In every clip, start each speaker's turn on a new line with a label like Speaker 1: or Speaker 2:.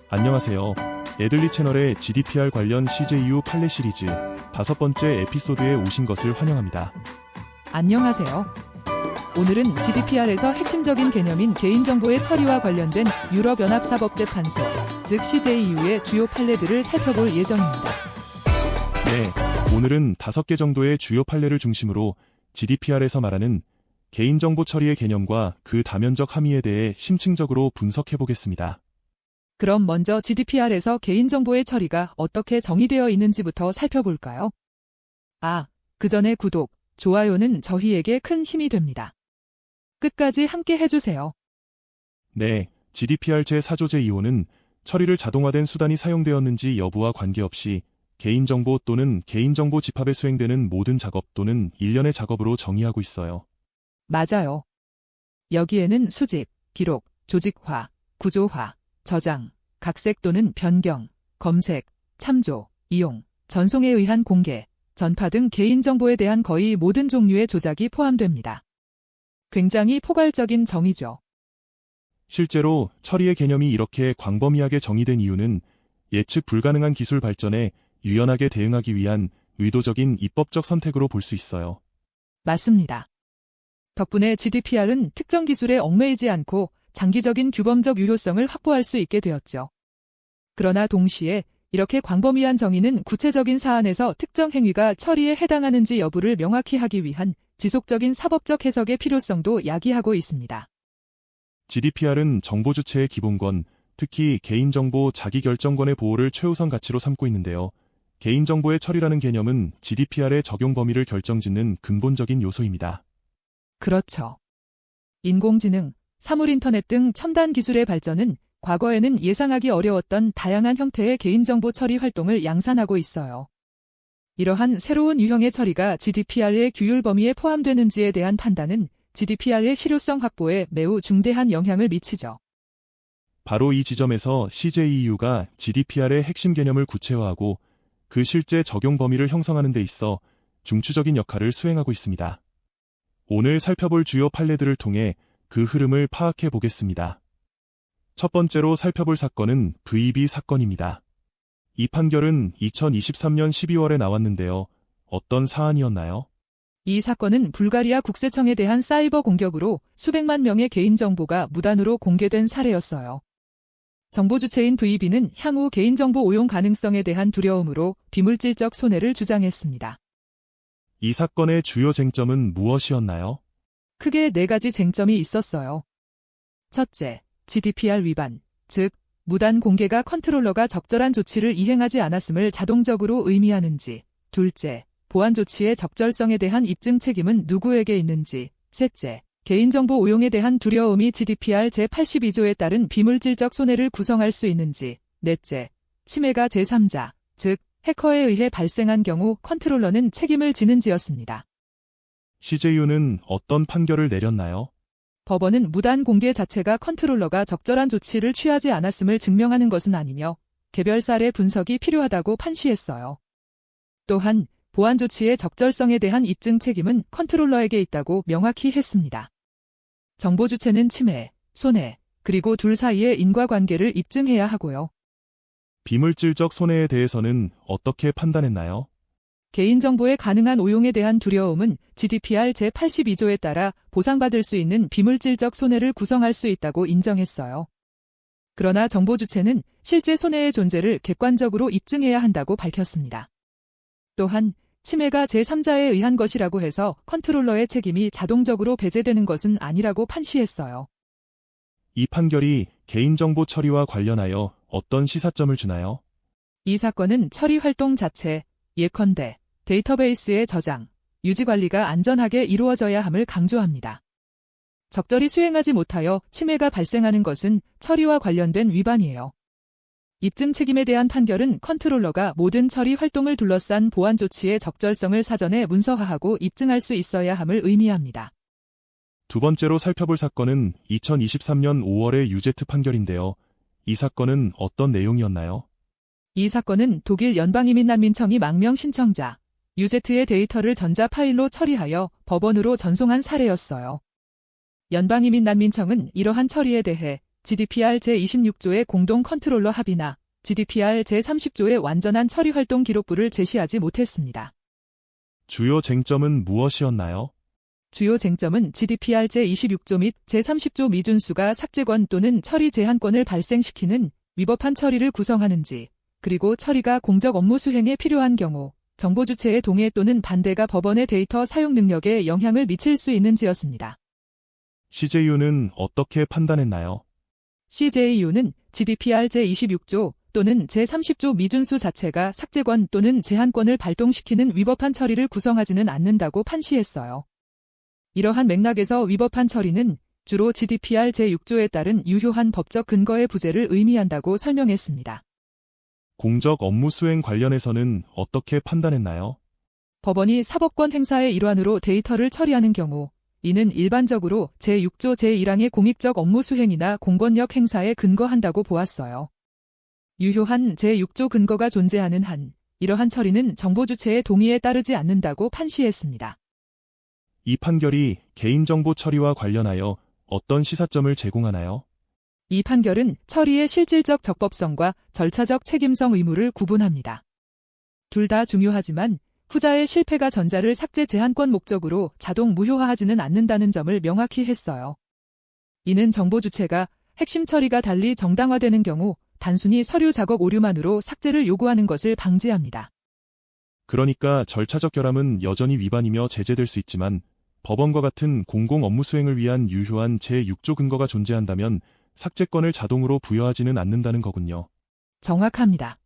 Speaker 1: 안녕하세요. 애들리 채널의 GDPR 관련 CJU 판례 시리즈 5번째 에피소드에 오신 것을 환영합니다.
Speaker 2: 안녕하세요. 오늘은 GDPR에서 핵심적인 개념인 개인정보의 처리와 관련된 유럽연합사법재판소, 즉 CJU의 주요 판례들을 살펴볼 예정입니다.
Speaker 1: 네, 오늘은 5개 정도의 주요 판례를 중심으로 GDPR에서 말하는 개인정보 처리의 개념과 그 다면적 함의에 대해 심층적으로 분석해 보겠습니다.
Speaker 2: 그럼 먼저 GDPR에서 개인정보의 처리가 어떻게 정의되어 있는지부터 살펴볼까요? 그 전에 구독, 좋아요는 저희에게 큰 힘이 됩니다. 끝까지 함께 해주세요.
Speaker 1: 네, GDPR 제4조 제2호는 처리를 자동화된 수단이 사용되었는지 여부와 관계없이 개인정보 또는 개인정보 집합에 수행되는 모든 작업 또는 일련의 작업으로 정의하고 있어요.
Speaker 2: 맞아요. 여기에는 수집, 기록, 조직화, 구조화, 저장, 각색 또는 변경, 검색, 참조, 이용, 전송에 의한 공개, 전파 등 개인정보에 대한 거의 모든 종류의 조작이 포함됩니다. 굉장히 포괄적인 정의죠.
Speaker 1: 실제로 처리의 개념이 이렇게 광범위하게 정의된 이유는 예측 불가능한 기술 발전에 유연하게 대응하기 위한 의도적인 입법적 선택으로 볼 수 있어요.
Speaker 2: 맞습니다. 덕분에 GDPR은 특정 기술에 얽매이지 않고 장기적인 규범적 유효성을 확보할 수 있게 되었죠. 그러나 동시에 이렇게 광범위한 정의는 구체적인 사안에서 특정 행위가 처리에 해당하는지 여부를 명확히 하기 위한 지속적인 사법적 해석의 필요성도 야기하고 있습니다.
Speaker 1: GDPR은 정보 주체의 기본권, 특히 개인정보 자기결정권의 보호를 최우선 가치로 삼고 있는데요. 개인정보의 처리라는 개념은 GDPR의 적용 범위를 결정짓는 근본적인 요소입니다.
Speaker 2: 그렇죠. 인공지능, 사물인터넷 등 첨단 기술의 발전은 과거에는 예상하기 어려웠던 다양한 형태의 개인정보 처리 활동을 양산하고 있어요. 이러한 새로운 유형의 처리가 GDPR의 규율 범위에 포함되는지에 대한 판단은 GDPR의 실효성 확보에 매우 중대한 영향을 미치죠.
Speaker 1: 바로 이 지점에서 CJEU가 GDPR의 핵심 개념을 구체화하고 그 실제 적용 범위를 형성하는 데 있어 중추적인 역할을 수행하고 있습니다. 오늘 살펴볼 주요 판례들을 통해 그 흐름을 파악해 보겠습니다. 첫 번째로 살펴볼 사건은 VB 사건입니다. 이 판결은 2023년 12월에 나왔는데요. 어떤 사안이었나요?
Speaker 2: 이 사건은 불가리아 국세청에 대한 사이버 공격으로 수백만 명의 개인정보가 무단으로 공개된 사례였어요. 정보 주체인 VB는 향후 개인정보 오용 가능성에 대한 두려움으로 비물질적 손해를 주장했습니다.
Speaker 1: 이 사건의 주요 쟁점은 무엇이었나요?
Speaker 2: 크게 4가지 쟁점이 있었어요. 첫째, GDPR 위반, 즉 무단 공개가 컨트롤러가 적절한 조치를 이행하지 않았음을 자동적으로 의미하는지. 둘째, 보안 조치의 적절성에 대한 입증 책임은 누구에게 있는지. 셋째, 개인정보 오용에 대한 두려움이 GDPR 제82조에 따른 비물질적 손해를 구성할 수 있는지. 넷째, 침해가 제3자, 즉 해커에 의해 발생한 경우 컨트롤러는 책임을 지는지였습니다.
Speaker 1: CJU는 어떤 판결을 내렸나요?
Speaker 2: 법원은 무단 공개 자체가 컨트롤러가 적절한 조치를 취하지 않았음을 증명하는 것은 아니며 개별 사례 분석이 필요하다고 판시했어요. 또한 보안 조치의 적절성에 대한 입증 책임은 컨트롤러에게 있다고 명확히 했습니다. 정보 주체는 침해, 손해, 그리고 둘 사이의 인과관계를 입증해야 하고요.
Speaker 1: 비물질적 손해에 대해서는 어떻게 판단했나요?
Speaker 2: 개인정보의 가능한 오용에 대한 두려움은 GDPR 제82조에 따라 보상받을 수 있는 비물질적 손해를 구성할 수 있다고 인정했어요. 그러나 정보 주체는 실제 손해의 존재를 객관적으로 입증해야 한다고 밝혔습니다. 또한 침해가 제3자에 의한 것이라고 해서 컨트롤러의 책임이 자동적으로 배제되는 것은 아니라고 판시했어요.
Speaker 1: 이 판결이 개인정보 처리와 관련하여 어떤 시사점을 주나요?
Speaker 2: 이 사건은 처리 활동 자체, 예컨대 데이터베이스의 저장, 유지 관리가 안전하게 이루어져야 함을 강조합니다. 적절히 수행하지 못하여 침해가 발생하는 것은 처리와 관련된 위반이에요. 입증 책임에 대한 판결은 컨트롤러가 모든 처리 활동을 둘러싼 보안 조치의 적절성을 사전에 문서화하고 입증할 수 있어야 함을 의미합니다.
Speaker 1: 두 번째로 살펴볼 사건은 2023년 5월의 유제트 판결인데요. 이 사건은 어떤 내용이었나요?
Speaker 2: 이 사건은 독일 연방이민난민청이 망명 신청자, 유제트의 데이터를 전자 파일로 처리하여 법원으로 전송한 사례였어요. 연방이민난민청은 이러한 처리에 대해 GDPR 제26조의 공동 컨트롤러 합의나 GDPR 제30조의 완전한 처리 활동 기록부를 제시하지 못했습니다.
Speaker 1: 주요 쟁점은 무엇이었나요?
Speaker 2: 주요 쟁점은 GDPR 제26조 및 제30조 미준수가 삭제권 또는 처리 제한권을 발생시키는 위법한 처리를 구성하는지, 그리고 처리가 공적 업무 수행에 필요한 경우 정보 주체의 동의 또는 반대가 법원의 데이터 사용 능력에 영향을 미칠 수 있는지였습니다.
Speaker 1: CJU는 어떻게 판단했나요?
Speaker 2: CJU는 GDPR 제26조 또는 제30조 미준수 자체가 삭제권 또는 제한권을 발동시키는 위법한 처리를 구성하지는 않는다고 판시했어요. 이러한 맥락에서 위법한 처리는 주로 GDPR 제6조에 따른 유효한 법적 근거의 부재를 의미한다고 설명했습니다.
Speaker 1: 공적 업무 수행 관련해서는 어떻게 판단했나요?
Speaker 2: 법원이 사법권 행사의 일환으로 데이터를 처리하는 경우 이는 일반적으로 제6조 제1항의 공익적 업무 수행이나 공권력 행사에 근거한다고 보았어요. 유효한 제6조 근거가 존재하는 한 이러한 처리는 정보 주체의 동의에 따르지 않는다고 판시했습니다.
Speaker 1: 이 판결이 개인정보 처리와 관련하여 어떤 시사점을 제공하나요?
Speaker 2: 이 판결은 처리의 실질적 적법성과 절차적 책임성 의무를 구분합니다. 둘 다 중요하지만 후자의 실패가 전자를 삭제 제한권 목적으로 자동 무효화하지는 않는다는 점을 명확히 했어요. 이는 정보 주체가 핵심 처리가 달리 정당화되는 경우 단순히 서류 작업 오류만으로 삭제를 요구하는 것을 방지합니다.
Speaker 1: 그러니까 절차적 결함은 여전히 위반이며 제재될 수 있지만 법원과 같은 공공 업무 수행을 위한 유효한 제6조 근거가 존재한다면 삭제권을 자동으로 부여하지는 않는다는 거군요.
Speaker 2: 정확합니다.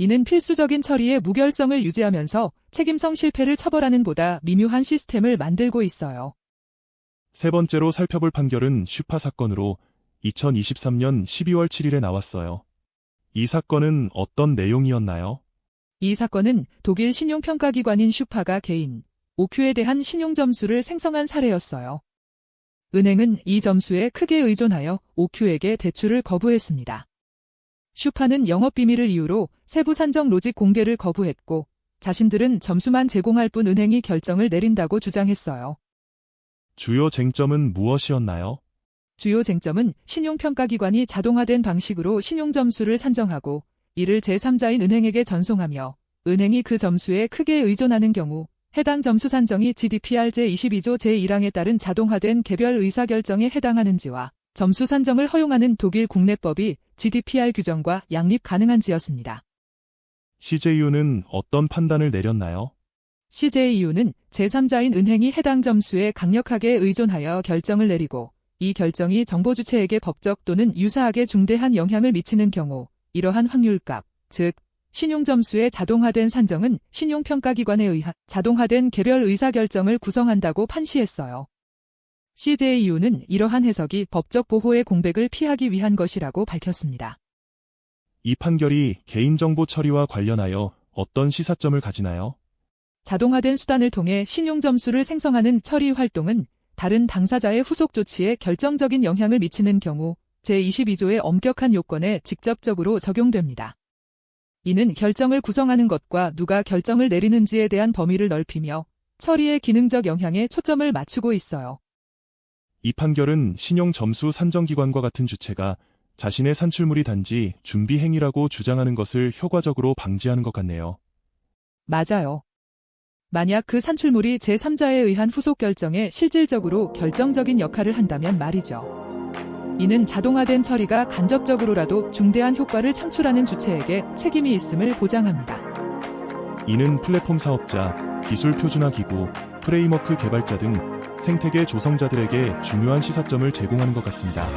Speaker 2: 이는 필수적인 처리의 무결성을 유지하면서 책임성 실패를 처벌하는 보다 미묘한 시스템을 만들고 있어요.
Speaker 1: 세 번째로 살펴볼 판결은 슈파 사건으로 2023년 12월 7일에 나왔어요. 이 사건은 어떤 내용이었나요?
Speaker 2: 이 사건은 독일 신용평가기관인 슈파가 개인 OQ에 대한 신용점수를 생성한 사례였어요. 은행은 이 점수에 크게 의존하여 OQ에게 대출을 거부했습니다. 슈파는 영업비밀을 이유로 세부 산정 로직 공개를 거부했고 자신들은 점수만 제공할 뿐 은행이 결정을 내린다고 주장했어요.
Speaker 1: 주요 쟁점은 무엇이었나요?
Speaker 2: 주요 쟁점은 신용평가기관이 자동화된 방식으로 신용점수를 산정하고 이를 제3자인 은행에게 전송하며 은행이 그 점수에 크게 의존하는 경우 해당 점수 산정이 GDPR 제22조 제1항에 따른 자동화된 개별 의사결정에 해당하는지와 점수 산정을 허용하는 독일 국내법이 GDPR 규정과 양립 가능한지였습니다.
Speaker 1: CJU는 어떤 판단을 내렸나요?
Speaker 2: CJU는 제3자인 은행이 해당 점수에 강력하게 의존하여 결정을 내리고 이 결정이 정보 주체에게 법적 또는 유사하게 중대한 영향을 미치는 경우 이러한 확률값, 즉 신용점수의 자동화된 산정은 신용평가기관에 의한 자동화된 개별 의사결정을 구성한다고 판시했어요. CJU는 이러한 해석이 법적 보호의 공백을 피하기 위한 것이라고 밝혔습니다.
Speaker 1: 이 판결이 개인정보 처리와 관련하여 어떤 시사점을 가지나요?
Speaker 2: 자동화된 수단을 통해 신용점수를 생성하는 처리 활동은 다른 당사자의 후속 조치에 결정적인 영향을 미치는 경우 제22조의 엄격한 요건에 직접적으로 적용됩니다. 이는 결정을 구성하는 것과 누가 결정을 내리는지에 대한 범위를 넓히며 처리의 기능적 영향에 초점을 맞추고 있어요.
Speaker 1: 이 판결은 신용점수 산정기관과 같은 주체가 자신의 산출물이 단지 준비 행위라고 주장하는 것을 효과적으로 방지하는 것 같네요.
Speaker 2: 맞아요. 만약 그 산출물이 제3자에 의한 후속 결정에 실질적으로 결정적인 역할을 한다면 말이죠. 이는 자동화된 처리가 간접적으로라도 중대한 효과를 창출하는 주체에게 책임이 있음을 보장합니다.
Speaker 1: 이는 플랫폼 사업자, 기술 표준화 기구, 프레임워크 개발자 등 생태계 조성자들에게 중요한 시사점을 제공하는 것 같습니다.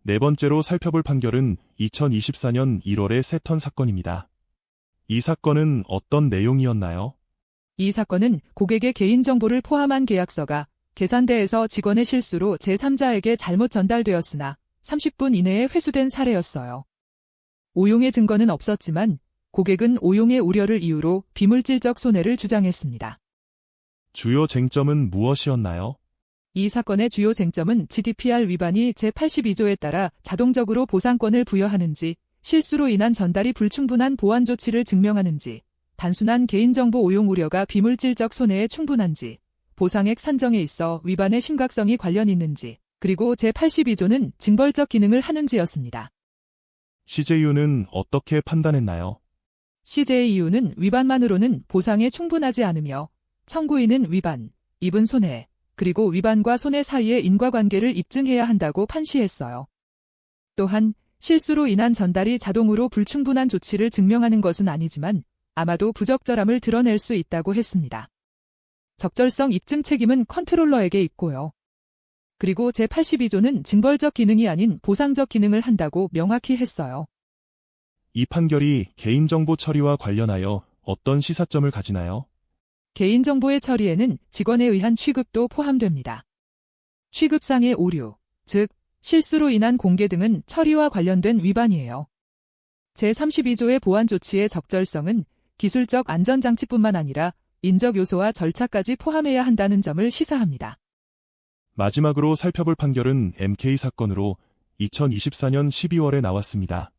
Speaker 1: 네 번째로 살펴볼 판결은 2024년 1월의 세턴 사건입니다. 이 사건은 어떤 내용이었나요?
Speaker 2: 이 사건은 고객의 개인정보를 포함한 계약서가 계산대에서 직원의 실수로 제3자에게 잘못 전달되었으나 30분 이내에 회수된 사례였어요. 오용의 증거는 없었지만 고객은 오용의 우려를 이유로 비물질적 손해를 주장했습니다.
Speaker 1: 주요 쟁점은 무엇이었나요?
Speaker 2: 이 사건의 주요 쟁점은 GDPR 위반이 제82조에 따라 자동적으로 보상권을 부여하는지, 실수로 인한 전달이 불충분한 보안 조치를 증명하는지, 단순한 개인정보 오용 우려가 비물질적 손해에 충분한지, 보상액 산정에 있어 위반의 심각성이 관련 있는지, 그리고 제82조는 징벌적 기능을 하는지였습니다.
Speaker 1: CJU는 어떻게 판단했나요?
Speaker 2: CJU는 위반만으로는 보상에 충분하지 않으며 청구인은 위반, 입은 손해, 그리고 위반과 손해 사이의 인과관계를 입증해야 한다고 판시했어요. 또한 실수로 인한 전달이 자동으로 불충분한 조치를 증명하는 것은 아니지만 아마도 부적절함을 드러낼 수 있다고 했습니다. 적절성 입증 책임은 컨트롤러에게 있고요. 그리고 제82조는 징벌적 기능이 아닌 보상적 기능을 한다고 명확히 했어요.
Speaker 1: 이 판결이 개인정보 처리와 관련하여 어떤 시사점을 가지나요?
Speaker 2: 개인정보의 처리에는 직원에 의한 취급도 포함됩니다. 취급상의 오류, 즉 실수로 인한 공개 등은 처리와 관련된 위반이에요. 제32조의 보안 조치의 적절성은 기술적 안전장치뿐만 아니라 인적 요소와 절차까지 포함해야 한다는 점을 시사합니다.
Speaker 1: 마지막으로 살펴볼 판결은 MK 사건으로 2024년 12월에 나왔습니다.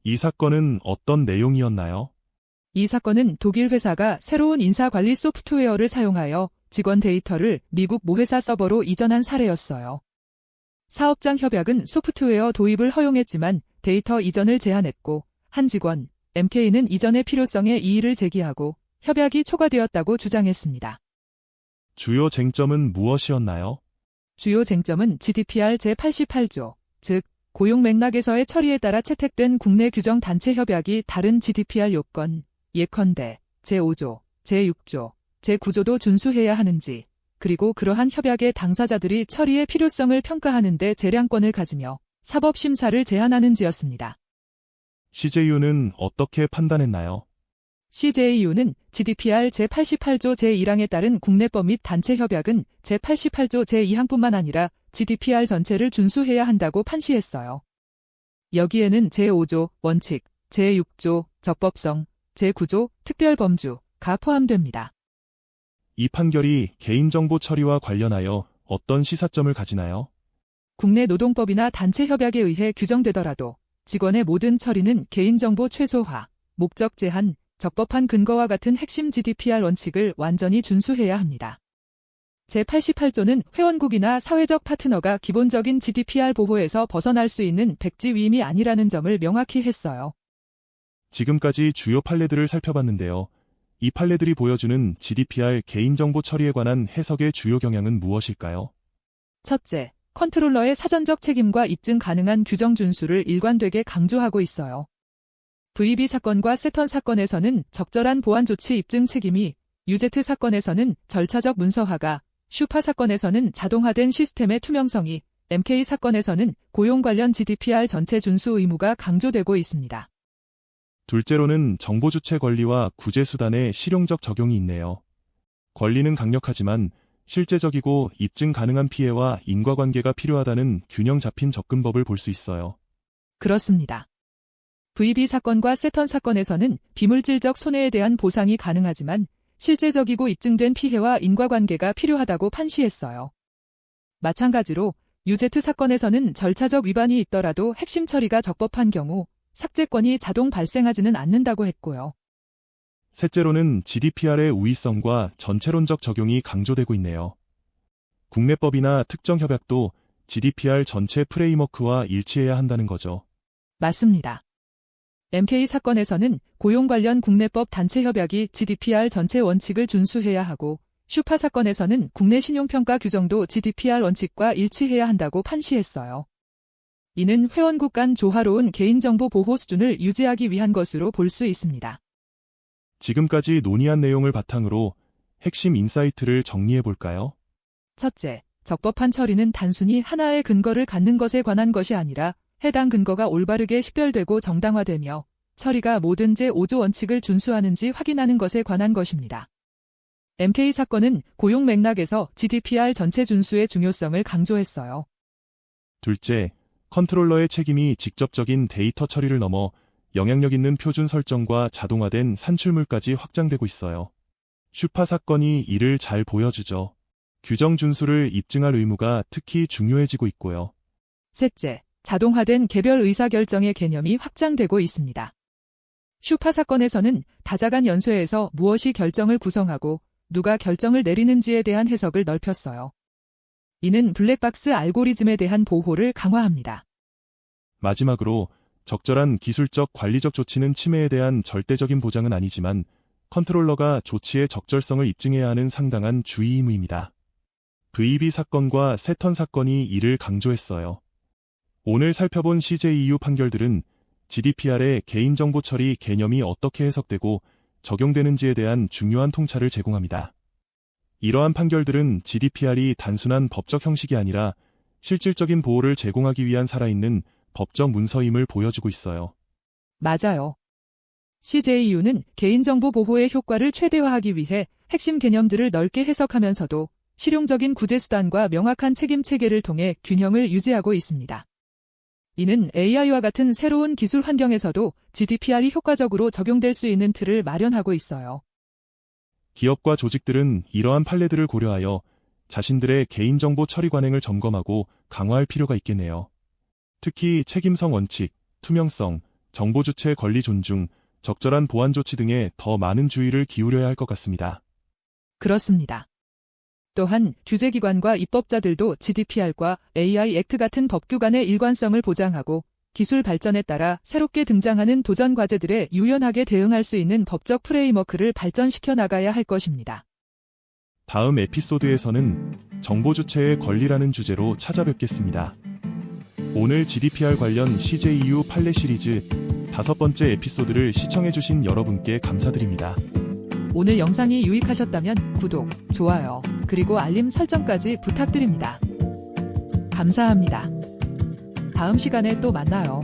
Speaker 1: 이 사건은 어떤 내용이었나요?
Speaker 2: 이 사건은 독일 회사가 새로운 인사관리 소프트웨어를 사용하여 직원 데이터를 미국 모회사 서버로 이전한 사례였어요. 사업장 협약은 소프트웨어 도입을 허용했지만 데이터 이전을 제한했고 한 직원, MK는 이전의 필요성에 이의를 제기하고 협약이 초과되었다고 주장했습니다.
Speaker 1: 주요 쟁점은 무엇이었나요?
Speaker 2: 주요 쟁점은 GDPR 제88조, 즉 고용 맥락에서의 처리에 따라 채택된 국내 규정 단체 협약이 다른 GDPR 요건, 예컨대 제5조, 제6조, 제9조도 준수해야 하는지, 그리고 그러한 협약의 당사자들이 처리의 필요성을 평가하는 데 재량권을 가지며 사법심사를 제한하는지였습니다.
Speaker 1: CJU는 어떻게 판단했나요?
Speaker 2: CJU는 GDPR 제88조 제1항에 따른 국내법 및 단체 협약은 제88조 제2항뿐만 아니라 GDPR 전체를 준수해야 한다고 판시했어요. 여기에는 제5조 원칙, 제6조 적법성, 제9조 특별범주가 포함됩니다.
Speaker 1: 이 판결이 개인정보 처리와 관련하여 어떤 시사점을 가지나요?
Speaker 2: 국내 노동법이나 단체 협약에 의해 규정되더라도 직원의 모든 처리는 개인정보 최소화, 목적 제한, 적법한 근거와 같은 핵심 GDPR 원칙을 완전히 준수해야 합니다. 제88조는 회원국이나 사회적 파트너가 기본적인 GDPR 보호에서 벗어날 수 있는 백지 위임이 아니라는 점을 명확히 했어요.
Speaker 1: 지금까지 주요 판례들을 살펴봤는데요. 이 판례들이 보여주는 GDPR 개인정보 처리에 관한 해석의 주요 경향은 무엇일까요?
Speaker 2: 첫째, 컨트롤러의 사전적 책임과 입증 가능한 규정 준수를 일관되게 강조하고 있어요. VB 사건과 세턴 사건에서는 적절한 보안 조치 입증 책임이, UZ 사건에서는 절차적 문서화가, 슈파 사건에서는 자동화된 시스템의 투명성이, MK 사건에서는 고용 관련 GDPR 전체 준수 의무가 강조되고 있습니다.
Speaker 1: 둘째로는 정보 주체 권리와 구제 수단의 실용적 적용이 있네요. 권리는 강력하지만 실제적이고 입증 가능한 피해와 인과관계가 필요하다는 균형 잡힌 접근법을 볼 수 있어요.
Speaker 2: 그렇습니다. VB 사건과 세턴 사건에서는 비물질적 손해에 대한 보상이 가능하지만 실제적이고 입증된 피해와 인과관계가 필요하다고 판시했어요. 마찬가지로 UZ 사건에서는 절차적 위반이 있더라도 핵심 처리가 적법한 경우 삭제권이 자동 발생하지는 않는다고 했고요.
Speaker 1: 셋째로는 GDPR의 우위성과 전체론적 적용이 강조되고 있네요. 국내법이나 특정 협약도 GDPR 전체 프레임워크와 일치해야 한다는 거죠.
Speaker 2: 맞습니다. MK 사건에서는 고용 관련 국내법 단체 협약이 GDPR 전체 원칙을 준수해야 하고, 슈파 사건에서는 국내 신용평가 규정도 GDPR 원칙과 일치해야 한다고 판시했어요. 이는 회원국 간 조화로운 개인정보 보호 수준을 유지하기 위한 것으로 볼 수 있습니다.
Speaker 1: 지금까지 논의한 내용을 바탕으로 핵심 인사이트를 정리해 볼까요?
Speaker 2: 첫째, 적법한 처리는 단순히 하나의 근거를 갖는 것에 관한 것이 아니라 해당 근거가 올바르게 식별되고 정당화되며 처리가 모든 제5조 원칙을 준수하는지 확인하는 것에 관한 것입니다. MK 사건은 고용 맥락에서 GDPR 전체 준수의 중요성을 강조했어요.
Speaker 1: 둘째, 컨트롤러의 책임이 직접적인 데이터 처리를 넘어 영향력 있는 표준 설정과 자동화된 산출물까지 확장되고 있어요. 슈파 사건이 이를 잘 보여주죠. 규정 준수를 입증할 의무가 특히 중요해지고 있고요.
Speaker 2: 셋째, 자동화된 개별 의사결정의 개념이 확장되고 있습니다. 슈파 사건에서는 다자간 연쇄에서 무엇이 결정을 구성하고 누가 결정을 내리는지에 대한 해석을 넓혔어요. 이는 블랙박스 알고리즘에 대한 보호를 강화합니다.
Speaker 1: 마지막으로 적절한 기술적 관리적 조치는 침해에 대한 절대적인 보장은 아니지만 컨트롤러가 조치의 적절성을 입증해야 하는 상당한 주의 의무입니다. VB 사건과 세턴 사건이 이를 강조했어요. 오늘 살펴본 CJEU 판결들은 GDPR의 개인정보 처리 개념이 어떻게 해석되고 적용되는지에 대한 중요한 통찰을 제공합니다. 이러한 판결들은 GDPR이 단순한 법적 형식이 아니라 실질적인 보호를 제공하기 위한 살아있는 법적 문서임을 보여주고 있어요.
Speaker 2: 맞아요. CJEU는 개인정보 보호의 효과를 최대화하기 위해 핵심 개념들을 넓게 해석하면서도 실용적인 구제수단과 명확한 책임 체계를 통해 균형을 유지하고 있습니다. 이는 AI와 같은 새로운 기술 환경에서도 GDPR이 효과적으로 적용될 수 있는 틀을 마련하고 있어요.
Speaker 1: 기업과 조직들은 이러한 판례들을 고려하여 자신들의 개인정보 처리 관행을 점검하고 강화할 필요가 있겠네요. 특히 책임성 원칙, 투명성, 정보 주체 권리 존중, 적절한 보안 조치 등에 더 많은 주의를 기울여야 할 것 같습니다.
Speaker 2: 그렇습니다. 또한 규제기관과 입법자들도 GDPR과 AI 액트 같은 법규 간의 일관성을 보장하고 기술 발전에 따라 새롭게 등장하는 도전 과제들에 유연하게 대응할 수 있는 법적 프레임워크를 발전시켜 나가야 할 것입니다.
Speaker 1: 다음 에피소드에서는 정보 주체의 권리라는 주제로 찾아뵙겠습니다. 오늘 GDPR 관련 CJEU 판례 시리즈 5번째 에피소드를 시청해주신 여러분께 감사드립니다.
Speaker 2: 오늘 영상이 유익하셨다면 구독, 좋아요, 그리고 알림 설정까지 부탁드립니다. 감사합니다. 다음 시간에 또 만나요.